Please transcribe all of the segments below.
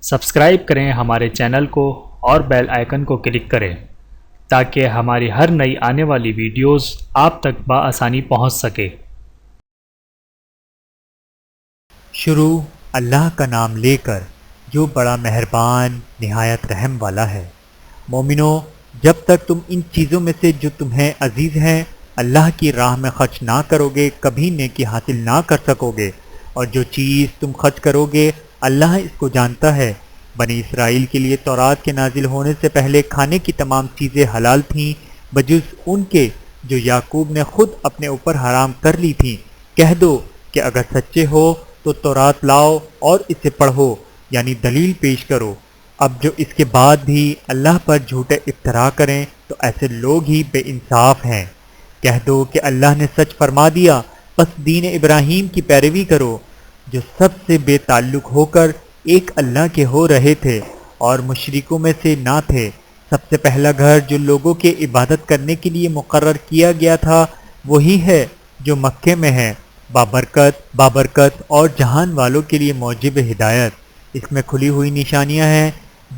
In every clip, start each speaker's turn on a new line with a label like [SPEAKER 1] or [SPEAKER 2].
[SPEAKER 1] Subscribe کریں ہمارے channel کو اور بیل آئیکن کو کلک کریں تاکہ ہماری ہر نئی آنے والی ویڈیوز آپ تک بآسانی پہنچ سکے۔
[SPEAKER 2] شروع اللہ کا نام لے کر جو بڑا مہربان نہایت رحم والا ہے۔ مومنو، جب تک تم ان چیزوں میں سے جو تمہیں عزیز ہیں اللہ کی راہ میں خرچ نہ کرو گے کبھی نیکی حاصل نہ کر سکو گے، اور جو چیز تم خرچ کرو گے اللہ اس کو جانتا ہے۔ بنی اسرائیل کے لیے تورات کے نازل ہونے سے پہلے کھانے کی تمام چیزیں حلال تھیں بجز ان کے جو یعقوب نے خود اپنے اوپر حرام کر لی تھیں۔ کہہ دو کہ اگر سچے ہو تو تورات لاؤ اور اسے پڑھو، یعنی دلیل پیش کرو۔ اب جو اس کے بعد بھی اللہ پر جھوٹے افترا کریں تو ایسے لوگ ہی بے انصاف ہیں۔ کہہ دو کہ اللہ نے سچ فرما دیا، پس دین ابراہیم کی پیروی کرو، جو سب سے بے تعلق ہو کر ایک اللہ کے ہو رہے تھے اور مشرکوں میں سے نہ تھے۔ سب سے پہلا گھر جو لوگوں کے عبادت کرنے کے لیے مقرر کیا گیا تھا وہی ہے جو مکے میں ہے، بابرکت اور جہان والوں کے لیے موجب ہدایت۔ اس میں کھلی ہوئی نشانیاں ہیں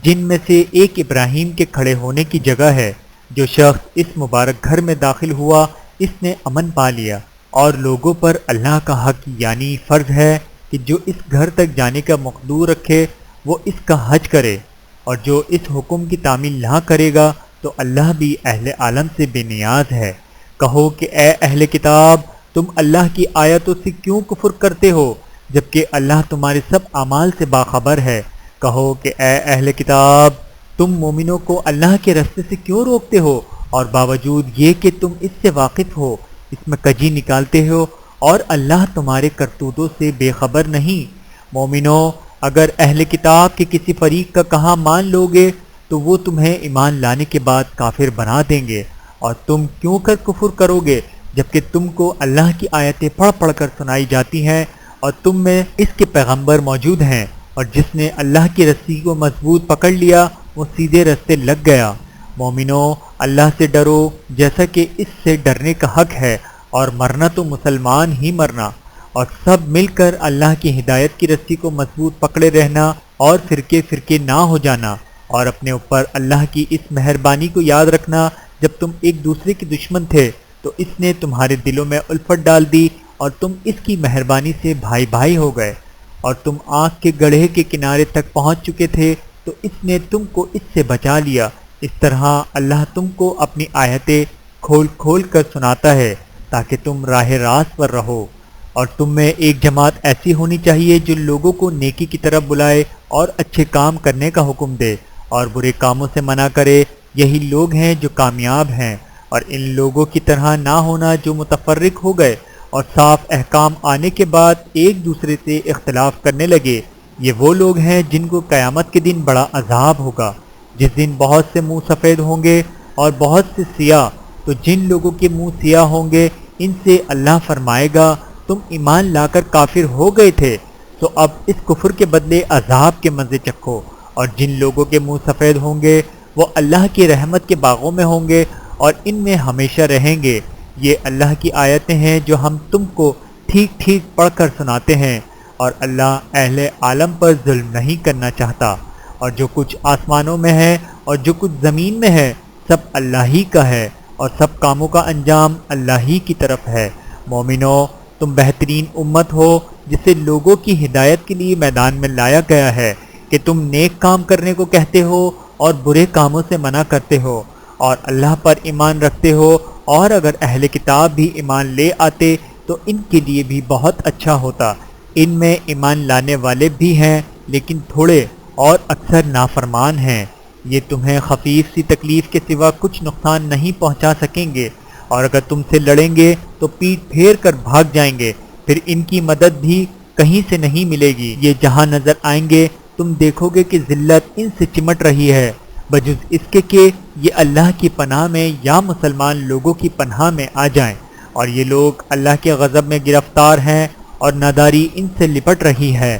[SPEAKER 2] جن میں سے ایک ابراہیم کے کھڑے ہونے کی جگہ ہے۔ جو شخص اس مبارک گھر میں داخل ہوا اس نے امن پا لیا، اور لوگوں پر اللہ کا حق یعنی فرض ہے کہ جو اس گھر تک جانے کا مقدور رکھے وہ اس کا حج کرے، اور جو اس حکم کی تعمیل نہ کرے گا تو اللہ بھی اہل عالم سے بے نیاز ہے۔ کہو کہ اے اہل کتاب، تم اللہ کی آیتوں سے کیوں کفر کرتے ہو جبکہ اللہ تمہارے سب اعمال سے باخبر ہے۔ کہو کہ اے اہل کتاب، تم مومنوں کو اللہ کے رستے سے کیوں روکتے ہو اور باوجود یہ کہ تم اس سے واقف ہو اس میں کجی نکالتے ہو، اور اللہ تمہارے کرتوتوں سے بے خبر نہیں۔ مومنوں، اگر اہل کتاب کے کسی فریق کا کہا مان لو گے تو وہ تمہیں ایمان لانے کے بعد کافر بنا دیں گے، اور تم کیوں کر کفر کرو گے جبکہ تم کو اللہ کی آیتیں پڑھ پڑھ کر سنائی جاتی ہیں اور تم میں اس کے پیغمبر موجود ہیں، اور جس نے اللہ کی رسی کو مضبوط پکڑ لیا وہ سیدھے رستے لگ گیا۔ مومنوں، اللہ سے ڈرو جیسا کہ اس سے ڈرنے کا حق ہے، اور مرنا تو مسلمان ہی مرنا، اور سب مل کر اللہ کی ہدایت کی رسی کو مضبوط پکڑے رہنا اور فرقے فرقے نہ ہو جانا، اور اپنے اوپر اللہ کی اس مہربانی کو یاد رکھنا جب تم ایک دوسرے کے دشمن تھے تو اس نے تمہارے دلوں میں الفت ڈال دی اور تم اس کی مہربانی سے بھائی بھائی ہو گئے، اور تم آنکھ کے گڑھے کے کنارے تک پہنچ چکے تھے تو اس نے تم کو اس سے بچا لیا۔ اس طرح اللہ تم کو اپنی آیتیں کھول کھول کر سناتا ہے تاکہ تم راہ راست پر رہو۔ اور تم میں ایک جماعت ایسی ہونی چاہیے جو لوگوں کو نیکی کی طرف بلائے اور اچھے کام کرنے کا حکم دے اور برے کاموں سے منع کرے، یہی لوگ ہیں جو کامیاب ہیں۔ اور ان لوگوں کی طرح نہ ہونا جو متفرق ہو گئے اور صاف احکام آنے کے بعد ایک دوسرے سے اختلاف کرنے لگے، یہ وہ لوگ ہیں جن کو قیامت کے دن بڑا عذاب ہوگا، جس دن بہت سے منہ سفید ہوں گے اور بہت سے سیاہ۔ تو جن لوگوں کے منہ سیاہ ہوں گے ان سے اللہ فرمائے گا تم ایمان لا کر کافر ہو گئے تھے، تو اب اس کفر کے بدلے عذاب کے مزے چکھو۔ اور جن لوگوں کے منہ سفید ہوں گے وہ اللہ کی رحمت کے باغوں میں ہوں گے اور ان میں ہمیشہ رہیں گے۔ یہ اللہ کی آیتیں ہیں جو ہم تم کو ٹھیک ٹھیک پڑھ کر سناتے ہیں، اور اللہ اہل عالم پر ظلم نہیں کرنا چاہتا۔ اور جو کچھ آسمانوں میں ہے اور جو کچھ زمین میں ہے سب اللہ ہی کا ہے، اور سب کاموں کا انجام اللہ ہی کی طرف ہے۔ مومنو، تم بہترین امت ہو جسے لوگوں کی ہدایت کے لیے میدان میں لایا گیا ہے کہ تم نیک کام کرنے کو کہتے ہو اور برے کاموں سے منع کرتے ہو، اور اللہ پر ایمان رکھتے ہو، اور اگر اہل کتاب بھی ایمان لے آتے تو ان کے لیے بھی بہت اچھا ہوتا۔ ان میں ایمان لانے والے بھی ہیں لیکن تھوڑے اور اکثر نافرمان ہیں۔ یہ تمہیں خفیف سی تکلیف کے سوا کچھ نقصان نہیں پہنچا سکیں گے، اور اگر تم سے لڑیں گے تو پیٹھ پھیر کر بھاگ جائیں گے، پھر ان کی مدد بھی کہیں سے نہیں ملے گی۔ یہ جہاں نظر آئیں گے تم دیکھو گے کہ ذلت ان سے چمٹ رہی ہے، بجز اس کے کہ یہ اللہ کی پناہ میں یا مسلمان لوگوں کی پناہ میں آ جائیں، اور یہ لوگ اللہ کے غضب میں گرفتار ہیں اور ناداری ان سے لپٹ رہی ہے۔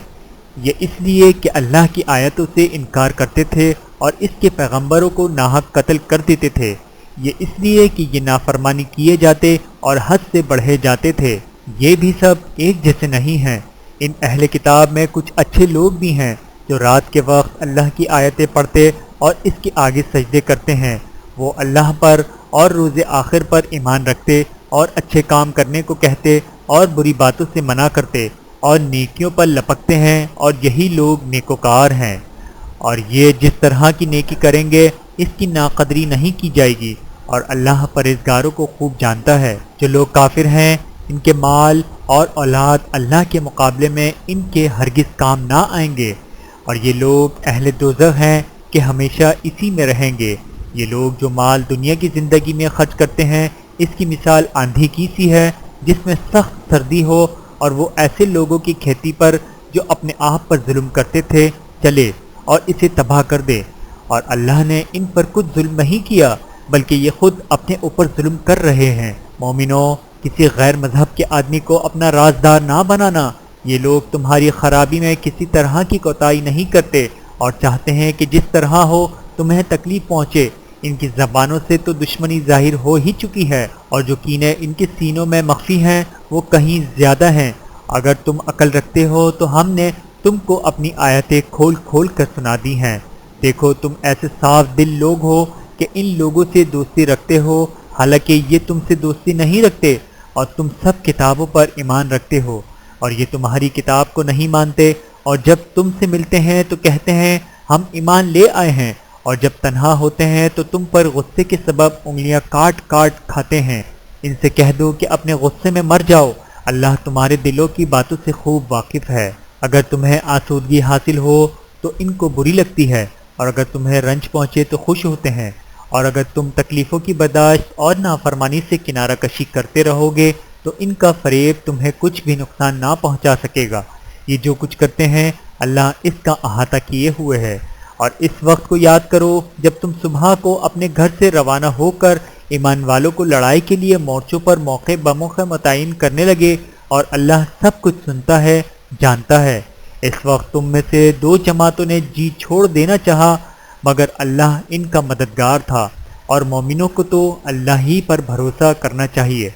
[SPEAKER 2] یہ اس لیے کہ اللہ کی آیتوں سے انکار کرتے تھے اور اس کے پیغمبروں کو ناحق قتل کر دیتے تھے۔ یہ اس لیے کہ یہ نافرمانی کیے جاتے اور حد سے بڑھے جاتے تھے۔ یہ بھی سب ایک جیسے نہیں ہیں۔ ان اہل کتاب میں کچھ اچھے لوگ بھی ہیں جو رات کے وقت اللہ کی آیتیں پڑھتے اور اس کے آگے سجدے کرتے ہیں، وہ اللہ پر اور روز آخر پر ایمان رکھتے اور اچھے کام کرنے کو کہتے اور بری باتوں سے منع کرتے اور نیکیوں پر لپکتے ہیں، اور یہی لوگ نیکوکار ہیں۔ اور یہ جس طرح کی نیکی کریں گے اس کی ناقدری نہیں کی جائے گی، اور اللہ پرہیزگاروں کو خوب جانتا ہے۔ جو لوگ کافر ہیں ان کے مال اور اولاد اللہ کے مقابلے میں ان کے ہرگز کام نہ آئیں گے، اور یہ لوگ اہل دوزخ ہیں کہ ہمیشہ اسی میں رہیں گے۔ یہ لوگ جو مال دنیا کی زندگی میں خرچ کرتے ہیں اس کی مثال آندھی کی سی ہے جس میں سخت سردی ہو اور وہ ایسے لوگوں کی کھیتی پر جو اپنے آپ پر ظلم کرتے تھے چلے اور اسے تباہ کر دے، اور اللہ نے ان پر کچھ ظلم نہیں کیا بلکہ یہ خود اپنے اوپر ظلم کر رہے ہیں۔ مومنو، کسی غیر مذہب کے آدمی کو اپنا رازدار نہ بنانا۔ یہ لوگ تمہاری خرابی میں کسی طرح کی کوتاہی نہیں کرتے اور چاہتے ہیں کہ جس طرح ہو تمہیں تکلیف پہنچے۔ ان کی زبانوں سے تو دشمنی ظاہر ہو ہی چکی ہے، اور جو کینے ان کے سینوں میں مخفی ہیں وہ کہیں زیادہ ہیں۔ اگر تم عقل رکھتے ہو تو ہم نے تم کو اپنی آیتیں کھول کھول کر سنا دی ہیں۔ دیکھو تم ایسے صاف دل لوگ ہو کہ ان لوگوں سے دوستی رکھتے ہو، حالانکہ یہ تم سے دوستی نہیں رکھتے، اور تم سب کتابوں پر ایمان رکھتے ہو، اور یہ تمہاری کتاب کو نہیں مانتے، اور جب تم سے ملتے ہیں تو کہتے ہیں ہم ایمان لے آئے ہیں، اور جب تنہا ہوتے ہیں تو تم پر غصے کے سبب انگلیاں کاٹ کاٹ کھاتے ہیں۔ ان سے کہہ دو کہ اپنے غصے میں مر جاؤ، اللہ تمہارے دلوں کی باتوں سے خوب واقف ہے۔ اگر تمہیں آسودگی حاصل ہو تو ان کو بری لگتی ہے، اور اگر تمہیں رنج پہنچے تو خوش ہوتے ہیں، اور اگر تم تکلیفوں کی برداشت اور نافرمانی سے کنارہ کشی کرتے رہو گے تو ان کا فریب تمہیں کچھ بھی نقصان نہ پہنچا سکے گا۔ یہ جو کچھ کرتے ہیں اللہ اس کا احاطہ کیے ہوئے ہے۔ اور اس وقت کو یاد کرو جب تم صبح کو اپنے گھر سے روانہ ہو کر ایمان والوں کو لڑائی کے لیے مورچوں پر موقع بموقع متعین کرنے لگے، اور اللہ سب کچھ سنتا ہے، جانتا ہے۔ اس وقت تم میں سے دو جماعتوں نے جی چھوڑ دینا چاہا، مگر اللہ ان کا مددگار تھا، اور مومنوں کو تو اللہ ہی پر بھروسہ کرنا چاہیے۔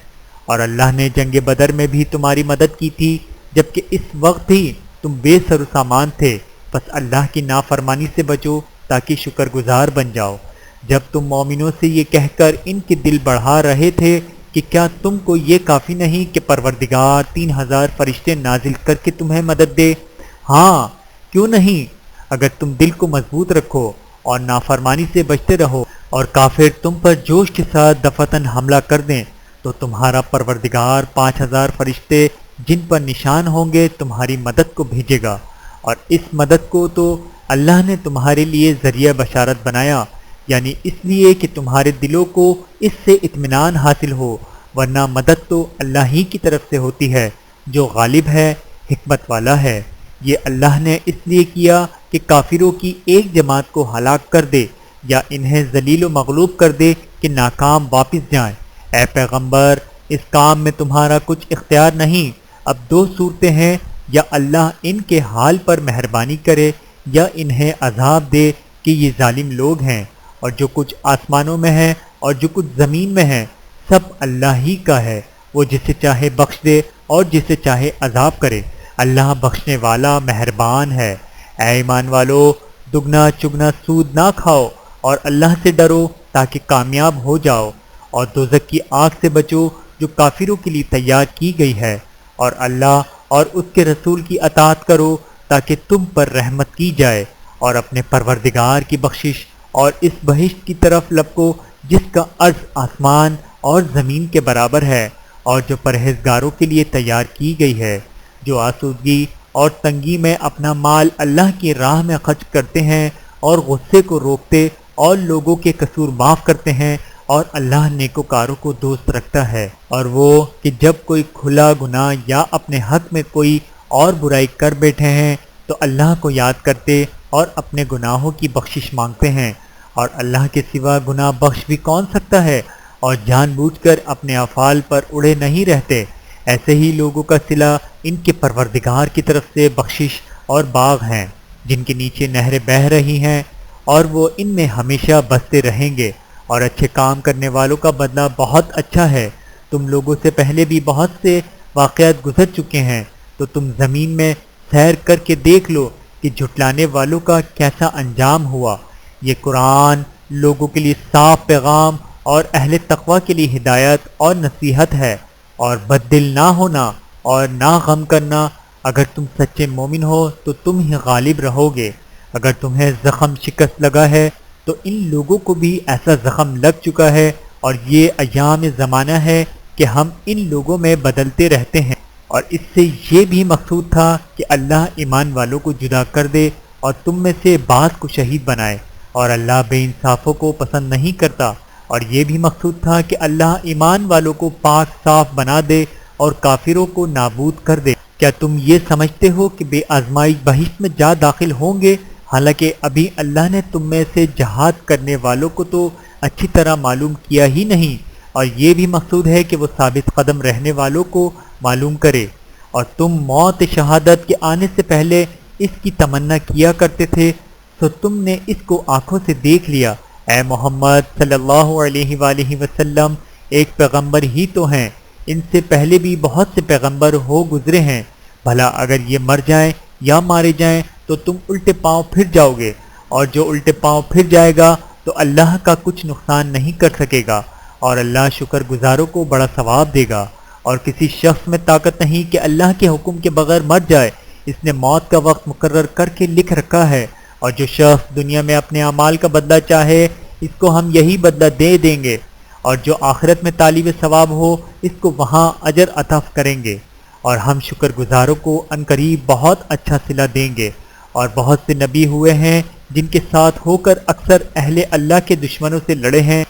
[SPEAKER 2] اور اللہ نے جنگ بدر میں بھی تمہاری مدد کی تھی، جبکہ اس وقت ہی تم بے سر و سامان تھے، بس اللہ کی نافرمانی سے بچو تاکہ شکر گزار بن جاؤ۔ جب تم مومنوں سے یہ کہہ کر ان کے دل بڑھا رہے تھے کہ کیا تم کو یہ کافی نہیں کہ پروردگار 3000 فرشتے نازل کر کے تمہیں مدد دے؟ ہاں، کیوں نہیں؟ اگر تم دل کو مضبوط رکھو اور نافرمانی سے بچتے رہو اور کافر تم پر جوش کے ساتھ دفعتاً حملہ کر دیں تو تمہارا پروردگار 5000 فرشتے جن پر نشان ہوں گے تمہاری مدد کو بھیجے گا، اور اس مدد کو تو اللہ نے تمہارے لیے ذریعہ بشارت بنایا، یعنی اس لیے کہ تمہارے دلوں کو اس سے اطمینان حاصل ہو، ورنہ مدد تو اللہ ہی کی طرف سے ہوتی ہے جو غالب ہے، حکمت والا ہے۔ یہ اللہ نے اس لیے کیا کہ کافروں کی ایک جماعت کو ہلاک کر دے یا انہیں ذلیل و مغلوب کر دے کہ ناکام واپس جائیں۔ اے پیغمبر، اس کام میں تمہارا کچھ اختیار نہیں۔ اب دو صورتیں ہیں، یا اللہ ان کے حال پر مہربانی کرے یا انہیں عذاب دے کہ یہ ظالم لوگ ہیں، اور جو کچھ آسمانوں میں ہے اور جو کچھ زمین میں ہے سب اللہ ہی کا ہے، وہ جسے چاہے بخش دے اور جسے چاہے عذاب کرے۔ اللہ بخشنے والا مہربان ہے۔ اے ایمان والو، دگنا چگنا سود نہ کھاؤ اور اللہ سے ڈرو تاکہ کامیاب ہو جاؤ، اور دوزخ کی آگ سے بچو جو کافروں کے لیے تیار کی گئی ہے، اور اللہ اور اس کے رسول کی اطاعت کرو تاکہ تم پر رحمت کی جائے، اور اپنے پروردگار کی بخشش اور اس بہشت کی طرف لپکو جس کا عرض آسمان اور زمین کے برابر ہے، اور جو پرہیزگاروں کے لیے تیار کی گئی ہے، جو آسودگی اور تنگی میں اپنا مال اللہ کی راہ میں خرچ کرتے ہیں اور غصے کو روکتے اور لوگوں کے قصور معاف کرتے ہیں، اور اللہ نیکوکاروں کو دوست رکھتا ہے۔ اور وہ کہ جب کوئی کھلا گناہ یا اپنے حق میں کوئی اور برائی کر بیٹھے ہیں تو اللہ کو یاد کرتے اور اپنے گناہوں کی بخشش مانگتے ہیں، اور اللہ کے سوا گناہ بخش بھی کون سکتا ہے، اور جان بوجھ کر اپنے افعال پر اڑے نہیں رہتے۔ ایسے ہی لوگوں کا صلہ ان کے پروردگار کی طرف سے بخشش اور باغ ہیں جن کے نیچے نہریں بہہ رہی ہیں، اور وہ ان میں ہمیشہ بستے رہیں گے، اور اچھے کام کرنے والوں کا بدلہ بہت اچھا ہے۔ تم لوگوں سے پہلے بھی بہت سے واقعات گزر چکے ہیں، تو تم زمین میں سیر کر کے دیکھ لو کہ جھٹلانے والوں کا کیسا انجام ہوا۔ یہ قرآن لوگوں کے لیے صاف پیغام اور اہل تقوی کے لیے ہدایت اور نصیحت ہے، اور بد دل نہ ہونا اور نہ غم کرنا۔ اگر تم سچے مومن ہو تو تم ہی غالب رہو گے۔ اگر تمہیں زخم شکست لگا ہے تو ان لوگوں کو بھی ایسا زخم لگ چکا ہے، اور یہ ایام زمانہ ہے کہ ہم ان لوگوں میں بدلتے رہتے ہیں۔ اور اس سے یہ بھی مقصود تھا کہ اللہ ایمان والوں کو جدا کر دے اور تم میں سے بعض کو شہید بنائے، اور اللہ بے انصافوں کو پسند نہیں کرتا۔ اور یہ بھی مقصود تھا کہ اللہ ایمان والوں کو پاک صاف بنا دے اور کافروں کو نابود کر دے۔ کیا تم یہ سمجھتے ہو کہ بے آزمائش بہشت میں جا داخل ہوں گے، حالانکہ ابھی اللہ نے تم میں سے جہاد کرنے والوں کو تو اچھی طرح معلوم کیا ہی نہیں، اور یہ بھی مقصود ہے کہ وہ ثابت قدم رہنے والوں کو معلوم کرے۔ اور تم موت شہادت کے آنے سے پہلے اس کی تمنا کیا کرتے تھے، تو تم نے اس کو آنکھوں سے دیکھ لیا۔ اے محمد صلی اللہ علیہ وآلہ وسلم ایک پیغمبر ہی تو ہیں، ان سے پہلے بھی بہت سے پیغمبر ہو گزرے ہیں، بھلا اگر یہ مر جائیں یا مارے جائیں تو تم الٹے پاؤں پھر جاؤ گے، اور جو الٹے پاؤں پھر جائے گا تو اللہ کا کچھ نقصان نہیں کر سکے گا، اور اللہ شکر گزاروں کو بڑا ثواب دے گا۔ اور کسی شخص میں طاقت نہیں کہ اللہ کے حکم کے بغیر مر جائے، اس نے موت کا وقت مقرر کر کے لکھ رکھا ہے، اور جو شخص دنیا میں اپنے اعمال کا بدلہ چاہے اس کو ہم یہی بدلہ دے دیں گے، اور جو آخرت میں طالب ثواب ہو اس کو وہاں اجر عطا کریں گے، اور ہم شکر گزاروں کو عنقریب بہت اچھا صلہ دیں گے۔ اور بہت سے نبی ہوئے ہیں جن کے ساتھ ہو کر اکثر اہل اللہ کے دشمنوں سے لڑے ہیں،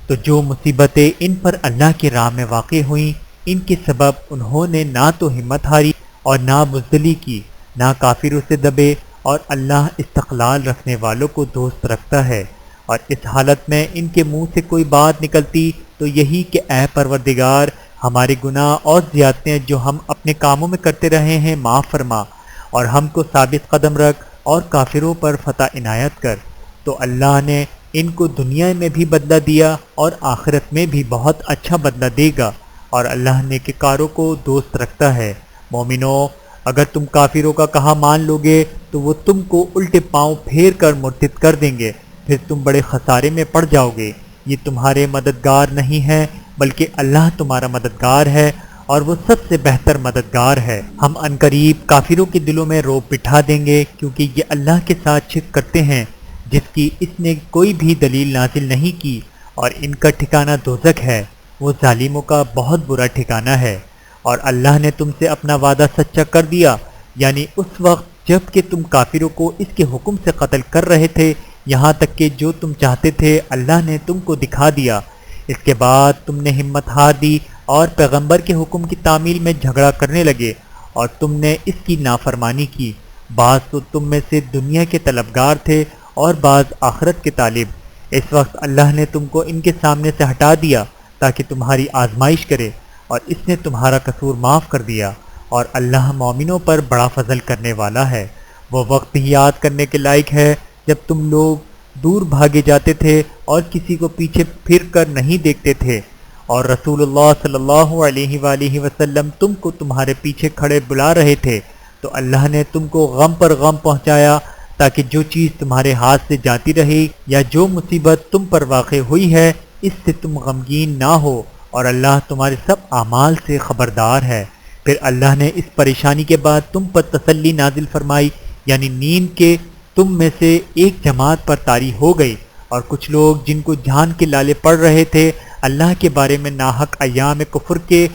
[SPEAKER 2] تو جو مصیبتیں ان پر اللہ کی راہ میں واقع ہوئیں، ان کے سبب انہوں نے نہ تو ہمت ہاری اور نہ بزدلی کی، نہ کافروں سے دبے، اور اللہ استقلال رکھنے والوں کو دوست رکھتا ہے۔ اور اس حالت میں ان کے منہ سے کوئی بات نکلتی تو یہی کہ اے پروردگار، ہمارے گناہ اور زیادتیاں جو ہم اپنے کاموں میں کرتے رہے ہیں معاف فرما، اور ہم کو ثابت قدم رکھ اور کافروں پر فتح عنایت کر۔ تو اللہ نے ان کو دنیا میں بھی بدلہ دیا اور آخرت میں بھی بہت اچھا بدلہ دے گا، اور اللہ نیکوکاروں کو دوست رکھتا ہے۔ مومنو، اگر تم کافروں کا کہا مان لوگے تو وہ تم کو الٹے پاؤں پھیر کر مرتد کر دیں گے، پھر تم بڑے خسارے میں پڑ جاؤ گے۔ یہ تمہارے مددگار نہیں ہے بلکہ اللہ تمہارا مددگار ہے، اور وہ سب سے بہتر مددگار ہے۔ ہم عنقریب کافروں کے دلوں میں رعب بٹھا دیں گے، کیونکہ یہ اللہ کے ساتھ شرک کرتے ہیں جس کی اس نے کوئی بھی دلیل نازل نہیں کی، اور ان کا ٹھکانہ دوزخ ہے، وہ ظالموں کا بہت برا ٹھکانہ ہے۔ اور اللہ نے تم سے اپنا وعدہ سچا کر دیا، یعنی اس وقت جب کہ تم کافروں کو اس کے حکم سے قتل کر رہے تھے، یہاں تک کہ جو تم چاہتے تھے اللہ نے تم کو دکھا دیا۔ اس کے بعد تم نے ہمت ہار دی اور پیغمبر کے حکم کی تعمیل میں جھگڑا کرنے لگے، اور تم نے اس کی نافرمانی کی۔ بعض تو تم میں سے دنیا کے طلبگار تھے اور بعض آخرت کے طالب۔ اس وقت اللہ نے تم کو ان کے سامنے سے ہٹا دیا تاکہ تمہاری آزمائش کرے، اور اس نے تمہارا قصور معاف کر دیا، اور اللہ مومنوں پر بڑا فضل کرنے والا ہے۔ وہ وقت بھی یاد کرنے کے لائق ہے جب تم لوگ دور بھاگے جاتے تھے اور کسی کو پیچھے پھر کر نہیں دیکھتے تھے، اور رسول اللہ صلی اللہ علیہ وآلہ وسلم تم کو تمہارے پیچھے کھڑے بلا رہے تھے، تو اللہ نے تم کو غم پر غم پہنچایا تاکہ جو چیز تمہارے ہاتھ سے جاتی رہی یا جو مصیبت تم پر واقع ہوئی ہے اس سے تم غمگین نہ ہو، اور اللہ تمہارے سب اعمال سے خبردار ہے۔ پھر اللہ نے اس پریشانی کے بعد تم پر تسلی نازل فرمائی، یعنی نیند کے تم میں سے ایک جماعت پر طاری ہو گئی، اور کچھ لوگ جن کو جان کے لالے پڑ رہے تھے اللہ کے بارے میں ناحق ایام کفر کے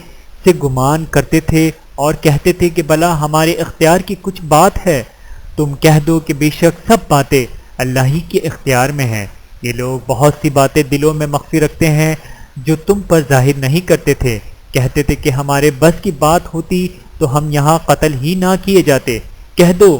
[SPEAKER 2] سے گمان کرتے تھے اور کہتے تھے کہ بھلا ہمارے اختیار کی کچھ بات ہے۔ تم کہہ دو کہ بے شک سب باتیں اللہ ہی کے اختیار میں ہیں۔ یہ لوگ بہت سی باتیں دلوں میں مخفی رکھتے ہیں جو تم پر ظاہر نہیں کرتے تھے۔ کہتے تھے کہ ہمارے بس کی بات ہوتی تو ہم یہاں قتل ہی نہ کیے جاتے۔ کہہ دو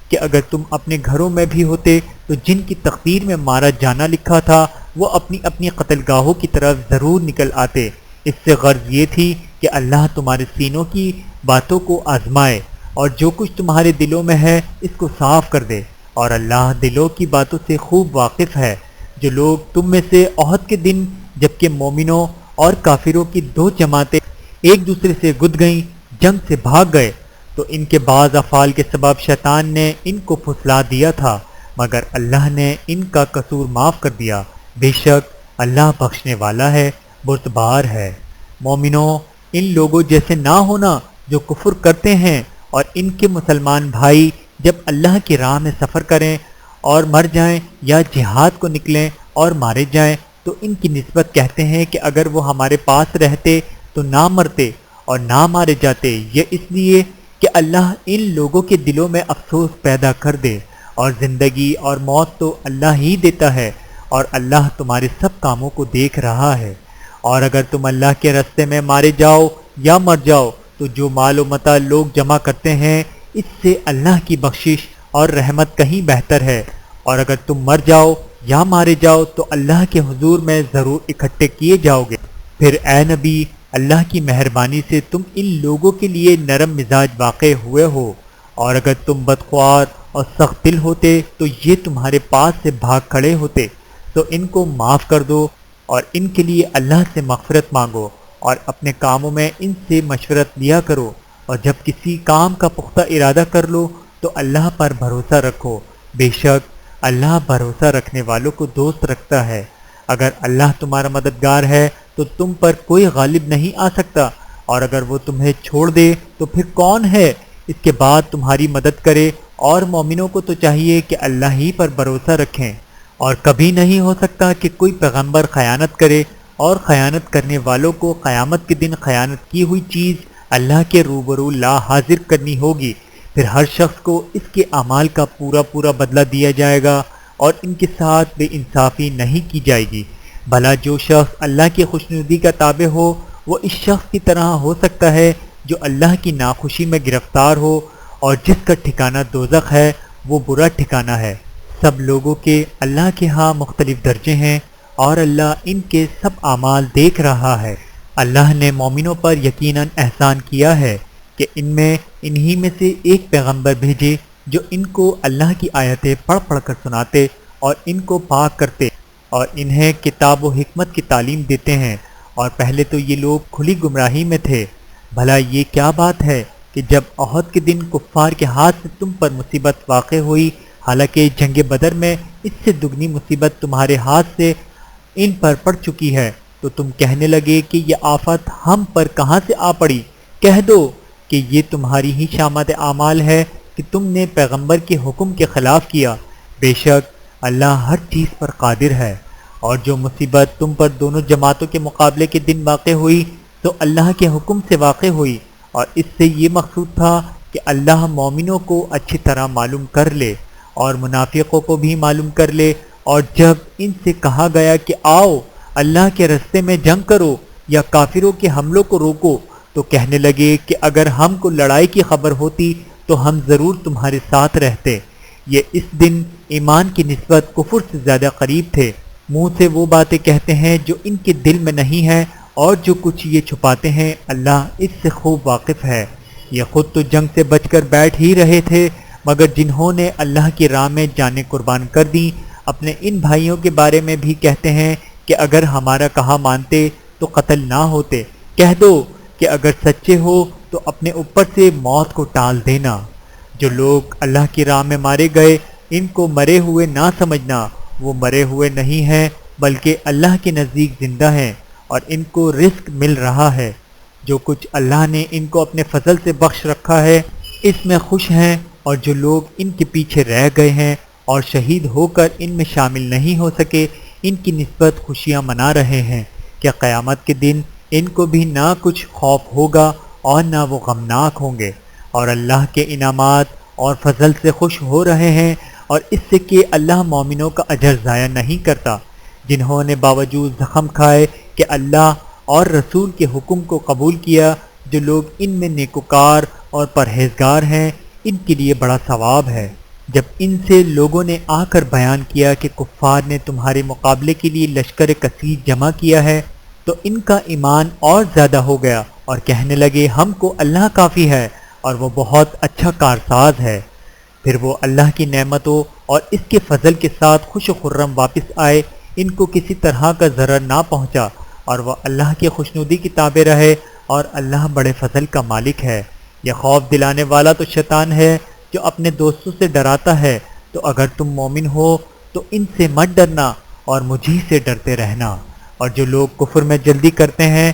[SPEAKER 2] کہ اگر تم اپنے گھروں میں بھی ہوتے تو جن کی تقدیر میں مارا جانا لکھا تھا وہ اپنی اپنی قتل گاہوں کی طرف ضرور نکل آتے۔ اس سے غرض یہ تھی کہ اللہ تمہارے سینوں کی باتوں کو آزمائے اور جو کچھ تمہارے دلوں میں ہے اس کو صاف کر دے، اور اللہ دلوں کی باتوں سے خوب واقف ہے۔ جو لوگ تم میں سے احد کے دن جبکہ مومنوں اور کافروں کی دو جماعتیں ایک دوسرے سے گد گئیں، جنگ سے بھاگ گئے، تو ان کے بعض افعال کے سبب شیطان نے ان کو پھسلا دیا تھا، مگر اللہ نے ان کا قصور معاف کر دیا۔ بے شک اللہ بخشنے والا ہے، بردبار ہے۔ مومنوں، ان لوگوں جیسے نہ ہونا جو کفر کرتے ہیں، اور ان کے مسلمان بھائی جب اللہ کی راہ میں سفر کریں اور مر جائیں یا جہاد کو نکلیں اور مارے جائیں تو ان کی نسبت کہتے ہیں کہ اگر وہ ہمارے پاس رہتے تو نہ مرتے اور نہ مارے جاتے، یہ اس لیے کہ اللہ ان لوگوں کے دلوں میں افسوس پیدا کر دے، اور زندگی اور موت تو اللہ ہی دیتا ہے، اور اللہ تمہارے سب کاموں کو دیکھ رہا ہے۔ اور اگر تم اللہ کے راستے میں مارے جاؤ یا مر جاؤ تو جو مال و متاع لوگ جمع کرتے ہیں اس سے اللہ کی بخشش اور رحمت کہیں بہتر ہے، اور اگر تم مر جاؤ یا مارے جاؤ تو اللہ کے حضور میں ضرور اکٹھے کیے جاؤ گے۔ پھر اے نبی، اللہ کی مہربانی سے تم ان لوگوں کے لیے نرم مزاج واقع ہوئے ہو، اور اگر تم بدخوار اور سخت دل ہوتے تو یہ تمہارے پاس سے بھاگ کھڑے ہوتے، تو ان کو معاف کر دو اور ان کے لیے اللہ سے مغفرت مانگو، اور اپنے کاموں میں ان سے مشورت لیا کرو، اور جب کسی کام کا پختہ ارادہ کر لو تو اللہ پر بھروسہ رکھو، بے شک اللہ بھروسہ رکھنے والوں کو دوست رکھتا ہے۔ اگر اللہ تمہارا مددگار ہے تو تم پر کوئی غالب نہیں آ سکتا، اور اگر وہ تمہیں چھوڑ دے تو پھر کون ہے اس کے بعد تمہاری مدد کرے؟ اور مومنوں کو تو چاہیے کہ اللہ ہی پر بھروسہ رکھیں، اور کبھی نہیں ہو سکتا کہ کوئی پیغمبر خیانت کرے، اور خیانت کرنے والوں کو قیامت کے دن خیانت کی ہوئی چیز اللہ کے روبرو لا حاضر کرنی ہوگی، پھر ہر شخص کو اس کے اعمال کا پورا بدلہ دیا جائے گا، اور ان کے ساتھ بے انصافی نہیں کی جائے گی۔ بھلا جو شخص اللہ کی خوشنودی کا تابع ہو وہ اس شخص کی طرح ہو سکتا ہے جو اللہ کی ناخوشی میں گرفتار ہو، اور جس کا ٹھکانہ دوزخ ہے وہ برا ٹھکانہ ہے۔ سب لوگوں کے اللہ کے ہاں مختلف درجے ہیں، اور اللہ ان کے سب اعمال دیکھ رہا ہے۔ اللہ نے مومنوں پر یقیناً احسان کیا ہے کہ انہی میں سے ایک پیغمبر بھیجے جو ان کو اللہ کی آیتیں پڑھ کر سناتے اور ان کو پاک کرتے اور انہیں کتاب و حکمت کی تعلیم دیتے ہیں، اور پہلے تو یہ لوگ کھلی گمراہی میں تھے۔ بھلا یہ کیا بات ہے کہ جب احد کے دن کفار کے ہاتھ سے تم پر مصیبت واقع ہوئی، حالانکہ جنگ بدر میں اس سے دگنی مصیبت تمہارے ہاتھ سے ان پر پڑ چکی ہے، تو تم کہنے لگے کہ یہ آفت ہم پر کہاں سے آ پڑی؟ کہہ دو کہ یہ تمہاری ہی شامت اعمال ہے کہ تم نے پیغمبر کے حکم کے خلاف کیا، بے شک اللہ ہر چیز پر قادر ہے۔ اور جو مصیبت تم پر دونوں جماعتوں کے مقابلے کے دن واقع ہوئی تو اللہ کے حکم سے واقع ہوئی، اور اس سے یہ مقصود تھا کہ اللہ مومنوں کو اچھی طرح معلوم کر لے اور منافقوں کو بھی معلوم کر لے۔ اور جب ان سے کہا گیا کہ آؤ اللہ کے راستے میں جنگ کرو یا کافروں کے حملوں کو روکو، تو کہنے لگے کہ اگر ہم کو لڑائی کی خبر ہوتی تو ہم ضرور تمہارے ساتھ رہتے۔ یہ اس دن ایمان کی نسبت کفر سے زیادہ قریب تھے۔ منہ سے وہ باتیں کہتے ہیں جو ان کے دل میں نہیں ہیں، اور جو کچھ یہ چھپاتے ہیں اللہ اس سے خوب واقف ہے۔ یہ خود تو جنگ سے بچ کر بیٹھ ہی رہے تھے، مگر جنہوں نے اللہ کی راہ میں جانیں قربان کر دیں اپنے ان بھائیوں کے بارے میں بھی کہتے ہیں کہ اگر ہمارا کہا مانتے تو قتل نہ ہوتے۔ کہہ دو کہ اگر سچے ہو تو اپنے اوپر سے موت کو ٹال دینا۔ جو لوگ اللہ کی راہ میں مارے گئے ان کو مرے ہوئے نہ سمجھنا، وہ مرے ہوئے نہیں ہیں بلکہ اللہ کے نزدیک زندہ ہیں، اور ان کو رزق مل رہا ہے۔ جو کچھ اللہ نے ان کو اپنے فضل سے بخش رکھا ہے اس میں خوش ہیں، اور جو لوگ ان کے پیچھے رہ گئے ہیں اور شہید ہو کر ان میں شامل نہیں ہو سکے ان کی نسبت خوشیاں منا رہے ہیں کہ قیامت کے دن ان کو بھی نہ کچھ خوف ہوگا اور نہ وہ غمناک ہوں گے، اور اللہ کے انعامات اور فضل سے خوش ہو رہے ہیں، اور اس سے کہ اللہ مومنوں کا اجر ضائع نہیں کرتا۔ جنہوں نے باوجود زخم کھائے کہ اللہ اور رسول کے حکم کو قبول کیا، جو لوگ ان میں نیکوکار اور پرہیزگار ہیں ان کے لیے بڑا ثواب ہے۔ جب ان سے لوگوں نے آ کر بیان کیا کہ کفار نے تمہارے مقابلے کے لیے لشکر کثیر جمع کیا ہے تو ان کا ایمان اور زیادہ ہو گیا، اور کہنے لگے ہم کو اللہ کافی ہے اور وہ بہت اچھا کارساز ہے۔ پھر وہ اللہ کی نعمتوں اور اس کے فضل کے ساتھ خوش و خرم واپس آئے، ان کو کسی طرح کا ضرر نہ پہنچا، اور وہ اللہ کی خوشنودی کی تابع رہے، اور اللہ بڑے فضل کا مالک ہے۔ یہ خوف دلانے والا تو شیطان ہے جو اپنے دوستوں سے ڈراتا ہے، تو اگر تم مومن ہو تو ان سے مت ڈرنا اور مجھی سے ڈرتے رہنا۔ اور جو لوگ کفر میں جلدی کرتے ہیں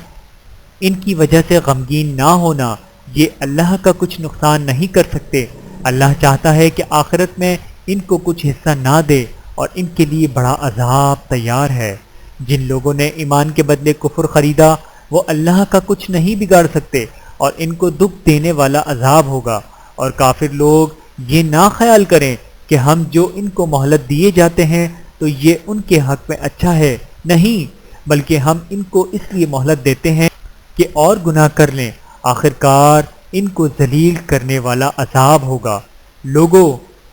[SPEAKER 2] ان کی وجہ سے غمگین نہ ہونا، یہ اللہ کا کچھ نقصان نہیں کر سکتے۔ اللہ چاہتا ہے کہ آخرت میں ان کو کچھ حصہ نہ دے اور ان کے لیے بڑا عذاب تیار ہے۔ جن لوگوں نے ایمان کے بدلے کفر خریدا وہ اللہ کا کچھ نہیں بگاڑ سکتے اور ان کو دکھ دینے والا عذاب ہوگا۔ اور کافر لوگ یہ نہ خیال کریں کہ ہم جو ان کو مہلت دیے جاتے ہیں تو یہ ان کے حق میں اچھا ہے، نہیں، بلکہ ہم ان کو اس لیے مہلت دیتے ہیں کہ اور گناہ کر لیں، آخرکار ان کو ذلیل کرنے والا عذاب ہوگا۔ لوگو،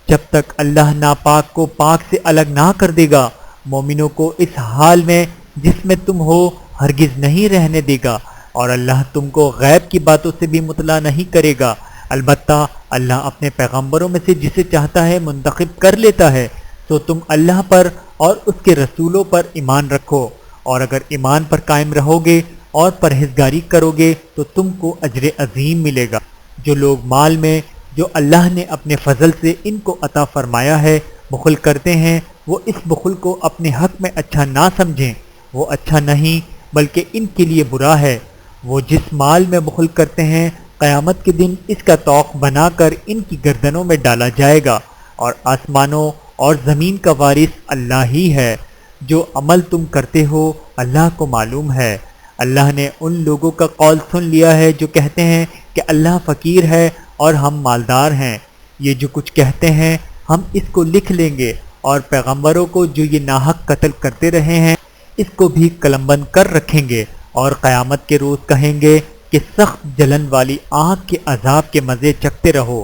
[SPEAKER 2] جب تک اللہ ناپاک کو پاک سے الگ نہ کر دے گا، مومنوں کو اس حال میں جس میں تم ہو ہرگز نہیں رہنے دے گا، اور اللہ تم کو غیب کی باتوں سے بھی مطلع نہیں کرے گا۔ البتہ اللہ اپنے پیغمبروں میں سے جسے چاہتا ہے منتخب کر لیتا ہے، تو تم اللہ پر اور اس کے رسولوں پر ایمان رکھو، اور اگر ایمان پر قائم رہو گے اور پرہیزگاری کرو گے تو تم کو اجر عظیم ملے گا۔ جو لوگ مال میں جو اللہ نے اپنے فضل سے ان کو عطا فرمایا ہے بخل کرتے ہیں، وہ اس بخل کو اپنے حق میں اچھا نہ سمجھیں، وہ اچھا نہیں بلکہ ان کے لیے برا ہے۔ وہ جس مال میں بخل کرتے ہیں قیامت کے دن اس کا طوق بنا کر ان کی گردنوں میں ڈالا جائے گا، اور آسمانوں اور زمین کا وارث اللہ ہی ہے۔ جو عمل تم کرتے ہو اللہ کو معلوم ہے۔ اللہ نے ان لوگوں کا قول سن لیا ہے جو کہتے ہیں کہ اللہ فقیر ہے اور ہم مالدار ہیں۔ یہ جو کچھ کہتے ہیں ہم اس کو لکھ لیں گے، اور پیغمبروں کو جو یہ ناحق قتل کرتے رہے ہیں اس کو بھی قلم بند کر رکھیں گے، اور قیامت کے روز کہیں گے کہ سخت جلن والی آگ کے عذاب کے مزے چکھتے رہو۔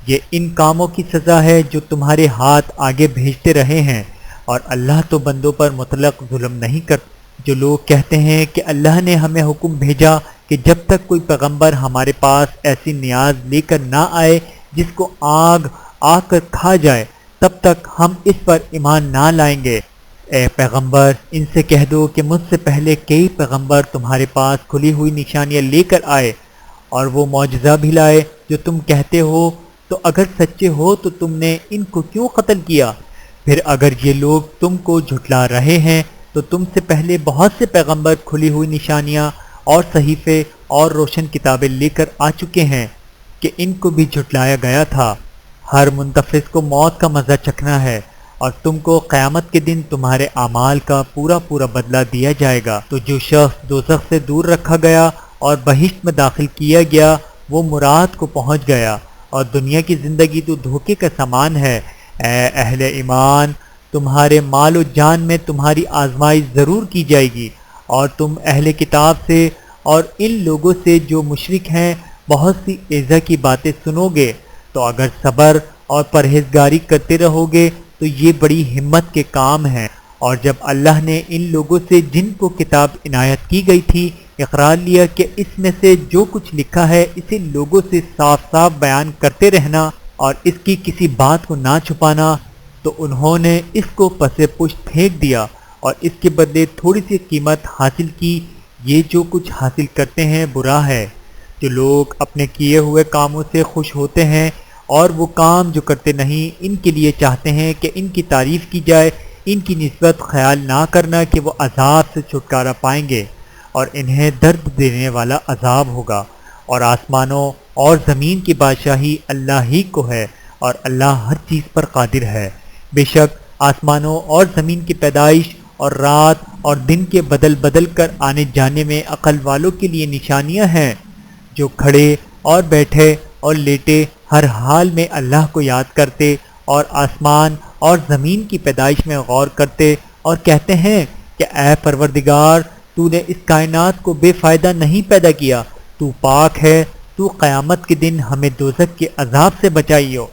[SPEAKER 2] یہ ان کاموں کی سزا ہے جو تمہارے ہاتھ آگے بھیجتے رہے ہیں، اور اللہ تو بندوں پر مطلق ظلم نہیں کرتا۔ جو لوگ کہتے ہیں کہ اللہ نے ہمیں حکم بھیجا کہ جب تک کوئی پیغمبر ہمارے پاس ایسی نیاز لے کر نہ آئے جس کو آگ آ کر کھا جائے تب تک ہم اس پر ایمان نہ لائیں گے۔ اے پیغمبر، ان سے کہہ دو کہ مجھ سے پہلے کئی پیغمبر تمہارے پاس کھلی ہوئی نشانیاں لے کر آئے اور وہ معجزہ بھی لائے جو تم کہتے ہو، تو اگر سچے ہو تو تم نے ان کو کیوں قتل کیا؟ پھر اگر یہ لوگ تم کو جھٹلا رہے ہیں تو تم سے پہلے بہت سے پیغمبر کھلی ہوئی نشانیاں اور صحیفے اور روشن کتابیں لے کر آ چکے ہیں کہ ان کو بھی جھٹلایا گیا تھا۔ ہر منتفس کو موت کا مزہ چکھنا ہے، اور تم کو قیامت کے دن تمہارے اعمال کا پورا پورا بدلہ دیا جائے گا۔ تو جو شخص دوزخ سے دور رکھا گیا اور بہشت میں داخل کیا گیا وہ مراد کو پہنچ گیا، اور دنیا کی زندگی تو دھوکے کا سامان ہے۔ اے اہل ایمان، تمہارے مال و جان میں تمہاری آزمائش ضرور کی جائے گی، اور تم اہل کتاب سے اور ان لوگوں سے جو مشرک ہیں بہت سی ایذا کی باتیں سنو گے، تو اگر صبر اور پرہیزگاری کرتے رہو گے تو یہ بڑی ہمت کے کام ہیں۔ اور جب اللہ نے ان لوگوں سے جن کو کتاب عنایت کی گئی تھی اقرار لیا کہ اس میں سے جو کچھ لکھا ہے اسے لوگوں سے صاف صاف بیان کرتے رہنا اور اس کی کسی بات کو نہ چھپانا، تو انہوں نے اس کو پس پشت پھینک دیا اور اس کے بدلے تھوڑی سی قیمت حاصل کی۔ یہ جو کچھ حاصل کرتے ہیں برا ہے۔ جو لوگ اپنے کیے ہوئے کاموں سے خوش ہوتے ہیں اور وہ کام جو کرتے نہیں ان کے لیے چاہتے ہیں کہ ان کی تعریف کی جائے، ان کی نسبت خیال نہ کرنا کہ وہ عذاب سے چھٹکارا پائیں گے اور انہیں درد دینے والا عذاب ہوگا۔ اور آسمانوں اور زمین کی بادشاہی اللہ ہی کو ہے، اور اللہ ہر چیز پر قادر ہے۔ بے شک آسمانوں اور زمین کی پیدائش اور رات اور دن کے بدل بدل کر آنے جانے میں عقل والوں کے لیے نشانیاں ہیں، جو کھڑے اور بیٹھے اور لیٹے ہر حال میں اللہ کو یاد کرتے اور آسمان اور زمین کی پیدائش میں غور کرتے اور کہتے ہیں کہ اے پروردگار، تو نے اس کائنات کو بے فائدہ نہیں پیدا کیا، تو پاک ہے، تو قیامت کے دن ہمیں دوزخ کے عذاب سے بچائیو۔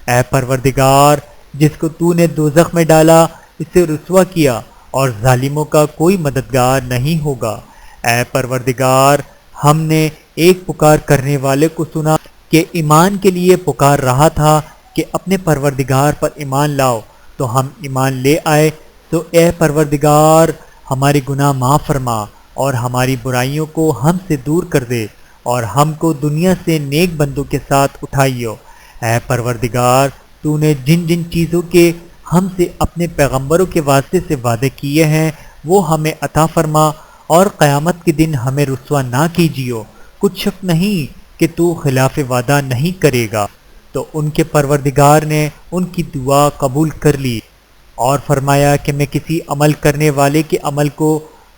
[SPEAKER 2] اے پروردگار، جس کو تو نے دوزخ میں ڈالا اسے رسوا کیا، اور ظالموں کا کوئی مددگار نہیں ہوگا۔ اے پروردگار، ہم نے ایک پکار کرنے والے کو سنا کہ ایمان کے لیے پکار رہا تھا کہ اپنے پروردگار پر ایمان لاؤ، تو ہم ایمان لے آئے۔ تو اے پروردگار، ہمارے گناہ معاف فرما اور ہماری برائیوں کو ہم سے دور کر دے، اور ہم کو دنیا سے نیک بندوں کے ساتھ اٹھائیو۔ اے پروردگار، تو نے جن جن چیزوں کے ہم سے اپنے پیغمبروں کے واسطے سے وعدے کیے ہیں وہ ہمیں عطا فرما، اور قیامت کے دن ہمیں رسوا نہ کیجیو۔ کچھ شک نہیں کہ تو خلاف وعدہ نہیں کرے گا۔ تو ان کے پروردگار نے ان کی دعا قبول کر لی اور فرمایا کہ میں کسی عمل کرنے والے کے عمل کو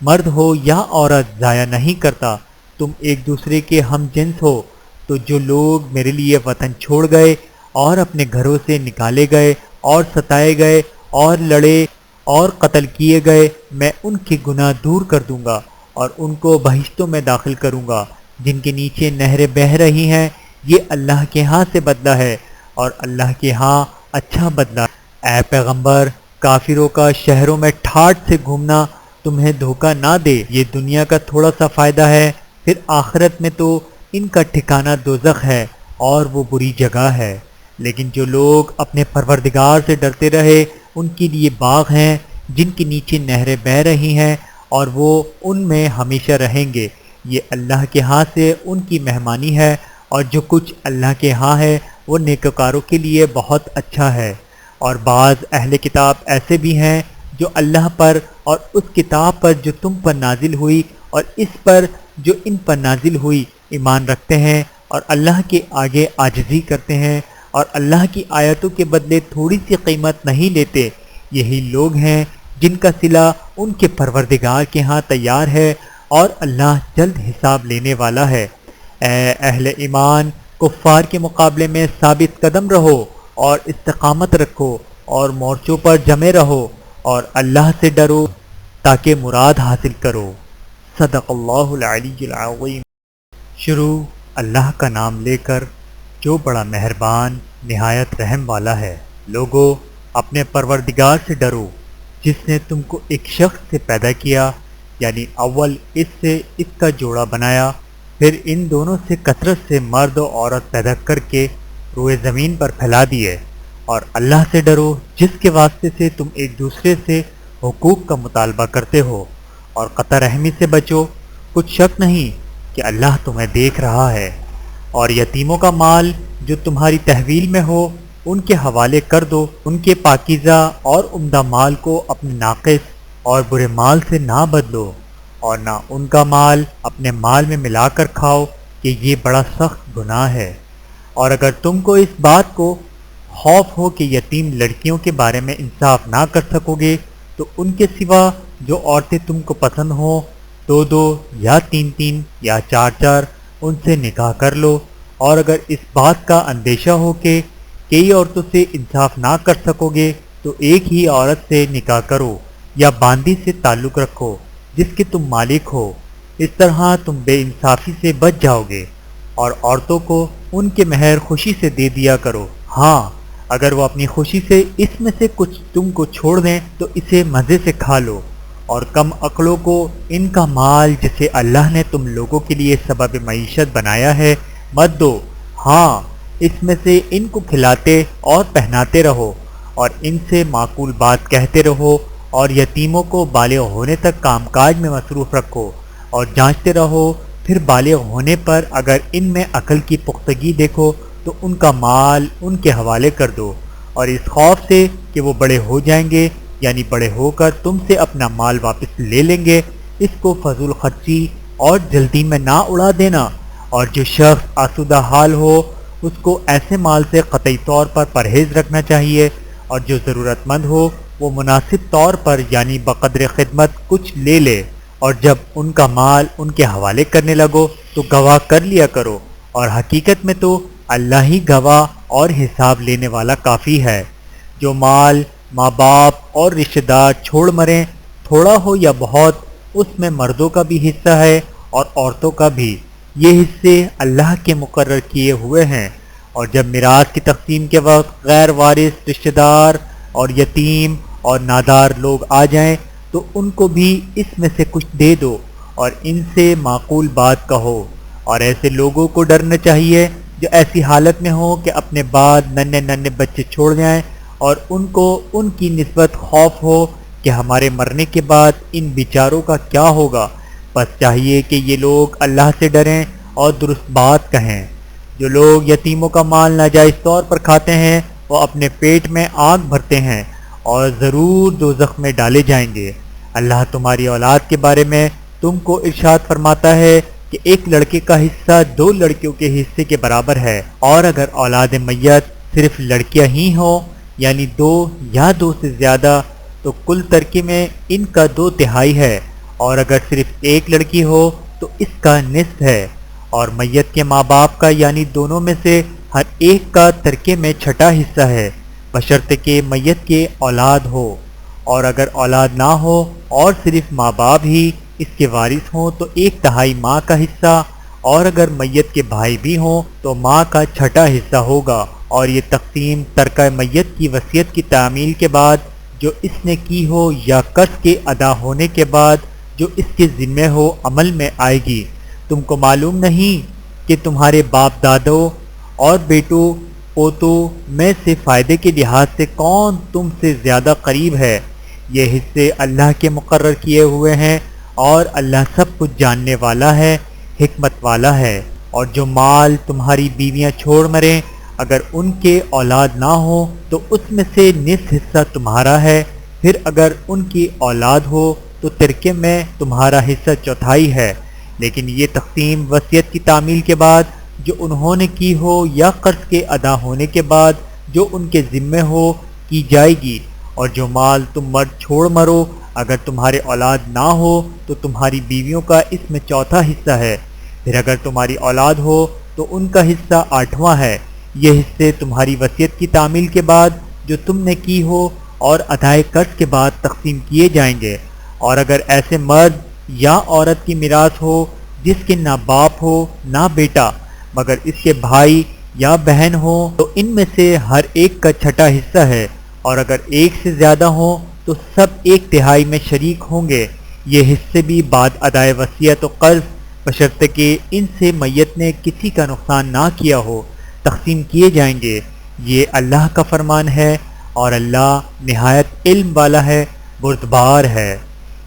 [SPEAKER 2] مرد ہو یا عورت ضائع نہیں کرتا، تم ایک دوسرے کے ہم جنس ہو۔ تو جو لوگ میرے لیے وطن چھوڑ گئے اور اپنے گھروں سے نکالے گئے اور ستائے گئے اور لڑے اور قتل کیے گئے، میں ان کے گناہ دور کر دوں گا اور ان کو بہشتوں میں داخل کروں گا جن کے نیچے نہریں بہہ رہی ہیں۔ یہ اللہ کے ہاں سے بدلہ ہے اور اللہ کے ہاں اچھا بدلہ ہے۔ اے پیغمبر، کافروں کا شہروں میں ٹھاٹھ سے گھومنا تمہیں دھوکہ نہ دے۔ یہ دنیا کا تھوڑا سا فائدہ ہے، پھر آخرت میں تو ان کا ٹھکانہ دوزخ ہے اور وہ بری جگہ ہے۔ لیکن جو لوگ اپنے پروردگار سے ڈرتے رہے ان کے لیے باغ ہیں جن کے نیچے نہریں بہہ رہی ہیں اور وہ ان میں ہمیشہ رہیں گے۔ یہ اللہ کے ہاں سے ان کی مہمانی ہے، اور جو کچھ اللہ کے ہاں ہے وہ نیکوکاروں کے لیے بہت اچھا ہے۔ اور بعض اہل کتاب ایسے بھی ہیں جو اللہ پر اور اس کتاب پر جو تم پر نازل ہوئی اور اس پر جو ان پر نازل ہوئی ایمان رکھتے ہیں، اور اللہ کے آگے عاجزی کرتے ہیں اور اللہ کی آیتوں کے بدلے تھوڑی سی قیمت نہیں لیتے۔ یہی لوگ ہیں جن کا صلہ ان کے پروردگار کے ہاں تیار ہے، اور اللہ جلد حساب لینے والا ہے۔ اے اہل ایمان، کفار کے مقابلے میں ثابت قدم رہو اور استقامت رکھو اور مورچوں پر جمے رہو اور اللہ سے ڈرو تاکہ مراد حاصل کرو۔ صدق اللہ العلی العظیم۔ شروع اللہ کا نام لے کر جو بڑا مہربان نہایت رحم والا ہے۔ لوگو، اپنے پروردگار سے ڈرو جس نے تم کو ایک شخص سے پیدا کیا، یعنی اول اس سے اس کا جوڑا بنایا، پھر ان دونوں سے کثرت سے مرد و عورت پیدا کر کے روئے زمین پر پھیلا دیے۔ اور اللہ سے ڈرو جس کے واسطے سے تم ایک دوسرے سے حقوق کا مطالبہ کرتے ہو، اور قطع رحمی سے بچو، کچھ شک نہیں کہ اللہ تمہیں دیکھ رہا ہے۔ اور یتیموں کا مال جو تمہاری تحویل میں ہو ان کے حوالے کر دو، ان کے پاکیزہ اور عمدہ مال کو اپنے ناقص اور برے مال سے نہ بدلو، اور نہ ان کا مال اپنے مال میں ملا کر کھاؤ کہ یہ بڑا سخت گناہ ہے۔ اور اگر تم کو اس بات کو خوف ہو کہ یتیم لڑکیوں کے بارے میں انصاف نہ کر سکو گے تو ان کے سوا جو عورتیں تم کو پسند ہوں، دو دو یا تین تین یا چار چار ان سے نکاح کر لو۔ اور اگر اس بات کا اندیشہ ہو کہ کئی عورتوں سے انصاف نہ کر سکو گے تو ایک ہی عورت سے نکاح کرو یا باندی سے تعلق رکھو جس کے تم مالک ہو، اس طرح تم بے انصافی سے بچ جاؤ گے۔ اور عورتوں کو ان کے مہر خوشی سے دے دیا کرو، ہاں اگر وہ اپنی خوشی سے اس میں سے کچھ تم کو چھوڑ دیں تو اسے مزے سے کھا لو۔ اور کم عقلوں کو ان کا مال جسے اللہ نے تم لوگوں کے لیے سبب معیشت بنایا ہے مت دو، ہاں اس میں سے ان کو کھلاتے اور پہناتے رہو اور ان سے معقول بات کہتے رہو، اور یتیموں کو بالغ ہونے تک کام کاج میں مصروف رکھو اور جانچتے رہو، پھر بالغ ہونے پر اگر ان میں عقل کی پختگی دیکھو تو ان کا مال ان کے حوالے کر دو، اور اس خوف سے کہ وہ بڑے ہو جائیں گے یعنی بڑے ہو کر تم سے اپنا مال واپس لے لیں گے، اس کو فضول خرچی اور جلدی میں نہ اڑا دینا۔ اور جو شخص آسودہ حال ہو اس کو ایسے مال سے قطعی طور پر پرہیز رکھنا چاہیے، اور جو ضرورت مند ہو وہ مناسب طور پر یعنی بقدر خدمت کچھ لے لے، اور جب ان کا مال ان کے حوالے کرنے لگو تو گواہ کر لیا کرو، اور حقیقت میں تو اللہ ہی گواہ اور حساب لینے والا کافی ہے۔ جو مال ماں باپ اور رشتہ دار چھوڑ مریں، تھوڑا ہو یا بہت، اس میں مردوں کا بھی حصہ ہے اور عورتوں کا بھی، یہ حصے اللہ کے مقرر کیے ہوئے ہیں۔ اور جب میراث کی تقسیم کے وقت غیر وارث رشتہ دار اور یتیم اور نادار لوگ آ جائیں تو ان کو بھی اس میں سے کچھ دے دو اور ان سے معقول بات کہو۔ اور ایسے لوگوں کو ڈرنا چاہیے جو ایسی حالت میں ہوں کہ اپنے بعد ننھے ننھے بچے چھوڑ جائیں اور ان کو ان کی نسبت خوف ہو کہ ہمارے مرنے کے بعد ان بیچاروں کا کیا ہوگا۔ بس چاہیے کہ یہ لوگ اللہ سے ڈریں اور درست بات کہیں۔ جو لوگ یتیموں کا مال ناجائز طور پر کھاتے ہیں وہ اپنے پیٹ میں آگ بھرتے ہیں اور ضرور دوزخ میں ڈالے جائیں گے۔ اللہ تمہاری اولاد کے بارے میں تم کو ارشاد فرماتا ہے کہ ایک لڑکے کا حصہ 2 لڑکیوں کے حصے کے برابر ہے، اور اگر اولاد میت صرف لڑکیاں ہی ہوں یعنی 2 یا 2 سے زیادہ تو کل ترکے میں ان کا 2/3 ہے، اور اگر صرف ایک لڑکی ہو تو اس کا نصف ہے، اور میت کے ماں باپ کا یعنی دونوں میں سے ہر ایک کا ترکے میں 6واں حصہ ہے، بشرطے کہ میت کے اولاد ہو، اور اگر اولاد نہ ہو اور صرف ماں باپ ہی اس کے وارث ہوں تو 1/3 ماں کا حصہ، اور اگر میت کے بھائی بھی ہوں تو ماں کا 6واں حصہ ہوگا۔ اور یہ تقسیم ترکہ میت کی وصیت کی تعمیل کے بعد جو اس نے کی ہو یا قرض کے ادا ہونے کے بعد جو اس کے ذمہ ہو عمل میں آئے گی۔ تم کو معلوم نہیں کہ تمہارے باپ دادوں اور بیٹوں پوتوں میں سے فائدے کے لحاظ سے کون تم سے زیادہ قریب ہے؟ یہ حصے اللہ کے مقرر کیے ہوئے ہیں، اور اللہ سب کچھ جاننے والا ہے، حکمت والا ہے۔ اور جو مال تمہاری بیویاں چھوڑ مریں اگر ان کے اولاد نہ ہو تو اس میں سے نصف حصہ تمہارا ہے، پھر اگر ان کی اولاد ہو تو ترکے میں تمہارا حصہ 1/4 ہے، لیکن یہ تقسیم وصیت کی تعمیل کے بعد جو انہوں نے کی ہو یا قرض کے ادا ہونے کے بعد جو ان کے ذمہ ہو کی جائے گی۔ اور جو مال تم مرد چھوڑ مرو اگر تمہارے اولاد نہ ہو تو تمہاری بیویوں کا اس میں 1/4 حصہ ہے، پھر اگر تمہاری اولاد ہو تو ان کا حصہ 8واں ہے۔ یہ حصے تمہاری وصیت کی تعمیل کے بعد جو تم نے کی ہو اور ادائے قرض کے بعد تقسیم کیے جائیں گے۔ اور اگر ایسے مرد یا عورت کی میراث ہو جس کے نہ باپ ہو نہ بیٹا مگر اس کے بھائی یا بہن ہو تو ان میں سے ہر ایک کا 6واں حصہ ہے، اور اگر ایک سے زیادہ ہوں تو سب 1/3 میں شریک ہوں گے۔ یہ حصے بھی بعد ادائے وصیت و قرض بشرطے کہ ان سے میت نے کسی کا نقصان نہ کیا ہو تقسیم کیے جائیں گے۔ یہ اللہ کا فرمان ہے، اور اللہ نہایت علم والا ہے، بردبار ہے۔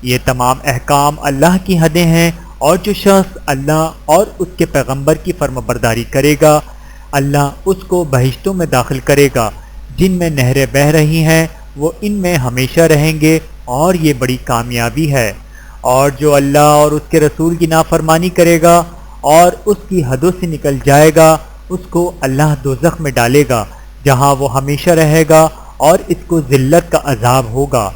[SPEAKER 2] یہ تمام احکام اللہ کی حدیں ہیں، اور جو شخص اللہ اور اس کے پیغمبر کی فرمانبرداری کرے گا اللہ اس کو بہشتوں میں داخل کرے گا جن میں نہریں بہہ رہی ہیں، وہ ان میں ہمیشہ رہیں گے، اور یہ بڑی کامیابی ہے۔ اور جو اللہ اور اس کے رسول کی نافرمانی کرے گا اور اس کی حدوں سے نکل جائے گا اس کو اللہ دوزخ میں ڈالے گا جہاں وہ ہمیشہ رہے گا، اور اس کو ذلت کا عذاب ہوگا۔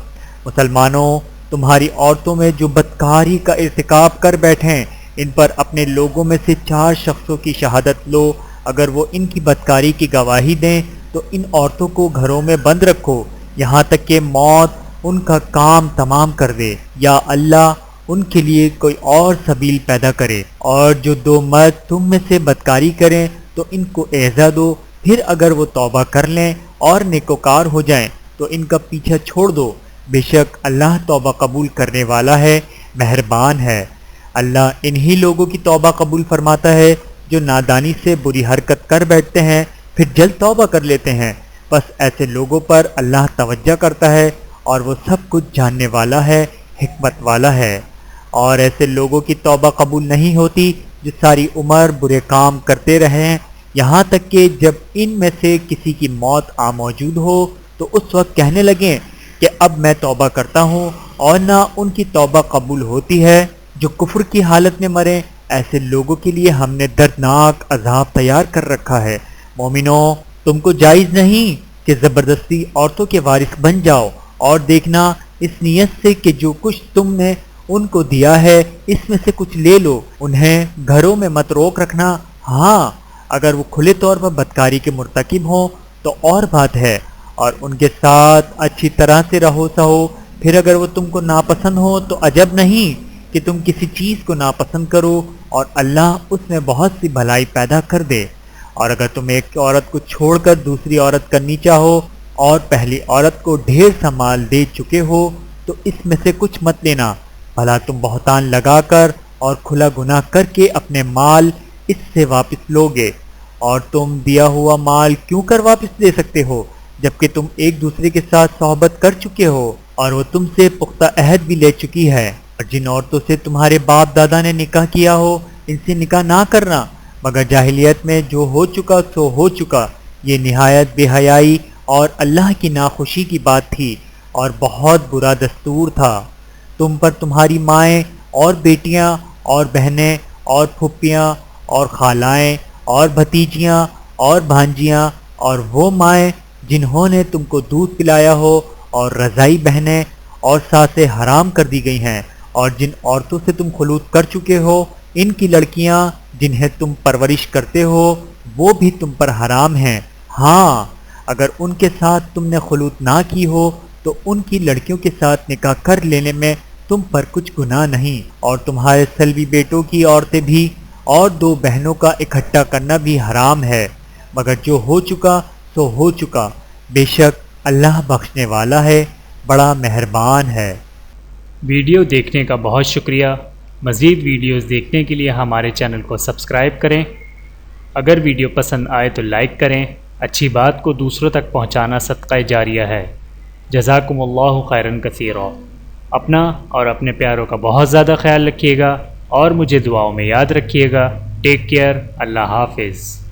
[SPEAKER 2] مسلمانوں، تمہاری عورتوں میں جو بدکاری کا ارتکاب کر بیٹھیں ان پر اپنے لوگوں میں سے 4 شخصوں کی شہادت لو، اگر وہ ان کی بدکاری کی گواہی دیں تو ان عورتوں کو گھروں میں بند رکھو یہاں تک کہ موت ان کا کام تمام کر دے یا اللہ ان کے لیے کوئی اور سبیل پیدا کرے۔ اور جو 2 مرد تم میں سے بدکاری کریں تو ان کو اعزا دو، پھر اگر وہ توبہ کر لیں اور نیکوکار ہو جائیں تو ان کا پیچھا چھوڑ دو، بے شک اللہ توبہ قبول کرنے والا ہے، مہربان ہے۔ اللہ انہی لوگوں کی توبہ قبول فرماتا ہے جو نادانی سے بری حرکت کر بیٹھتے ہیں پھر جلد توبہ کر لیتے ہیں، بس ایسے لوگوں پر اللہ توجہ کرتا ہے اور وہ سب کچھ جاننے والا ہے، حکمت والا ہے۔ اور ایسے لوگوں کی توبہ قبول نہیں ہوتی جو ساری عمر برے کام کرتے رہیں یہاں تک کہ جب ان میں سے کسی کی موت آ موجود ہو تو اس وقت کہنے لگیں کہ اب میں توبہ کرتا ہوں، اور نہ ان کی توبہ قبول ہوتی ہے۔ جو کفر کی حالت میں مریں ایسے لوگوں کے لیے ہم نے دردناک عذاب تیار کر رکھا ہے۔ مومنوں، تم کو جائز نہیں کہ زبردستی عورتوں کے وارث بن جاؤ، اور دیکھنا اس نیت سے کہ جو کچھ تم نے ان کو دیا ہے اس میں سے کچھ لے لو، انہیں گھروں میں مت روک رکھنا۔ ہاں، اگر وہ کھلے طور پر بدکاری کے مرتکب ہوں تو اور بات ہے، اور ان کے ساتھ اچھی طرح سے رہو سہو، پھر اگر وہ تم کو ناپسند ہو تو عجب نہیں کہ تم کسی چیز کو ناپسند کرو، اور اللہ اس میں بہت سی بھلائی پیدا کر دے۔ اور اگر تم ایک عورت کو چھوڑ کر دوسری عورت کرنی چاہو اور پہلی عورت کو ڈھیر سا مال دے چکے ہو تو اس میں سے کچھ مت لینا، بھلا تم بہتان لگا کر اور کھلا گناہ کر کے اپنے مال اس سے واپس لوگے۔ اور تم دیا ہوا مال کیوں کر واپس دے سکتے ہو جبکہ تم ایک دوسرے کے ساتھ صحبت کر چکے ہو اور وہ تم سے پختہ عہد بھی لے چکی ہے۔ اور جن عورتوں سے تمہارے باپ دادا نے نکاح کیا ہو ان سے نکاح نہ کرنا، مگر جاہلیت میں جو ہو چکا سو ہو چکا۔ یہ نہایت بے حیائی اور اللہ کی ناخوشی کی بات تھی اور بہت برا دستور تھا۔ تم پر تمہاری مائیں اور بیٹیاں اور بہنیں اور پھوپھیاں اور خالائیں اور بھتیجیاں اور بھانجیاں اور وہ مائیں جنہوں نے تم کو دودھ پلایا ہو اور رضائی بہنیں اور ساسیں حرام کر دی گئی ہیں، اور جن عورتوں سے تم خلوت کر چکے ہو ان کی لڑکیاں جنہیں تم پرورش کرتے ہو وہ بھی تم پر حرام ہیں۔ ہاں اگر ان کے ساتھ تم نے خلوت نہ کی ہو تو ان کی لڑکیوں کے ساتھ نکاح کر لینے میں تم پر کچھ گناہ نہیں، اور تمہارے سلبی بیٹوں کی عورتیں بھی اور 2 بہنوں کا اکٹھا کرنا بھی حرام ہے، مگر جو ہو چکا سو ہو چکا، بے شک اللہ بخشنے والا ہے، بڑا مہربان ہے۔
[SPEAKER 1] ویڈیو دیکھنے کا بہت شکریہ۔ مزید ویڈیوز دیکھنے کے لیے ہمارے چینل کو سبسکرائب کریں۔ اگر ویڈیو پسند آئے تو لائک کریں۔ اچھی بات کو دوسروں تک پہنچانا صدقہ جاریہ ہے۔ جزاکم اللہ خیرا کثیرا۔ اپنا اور اپنے پیاروں کا بہت زیادہ خیال رکھیے گا اور مجھے دعاؤں میں یاد رکھیے گا۔ Take care. اللہ حافظ۔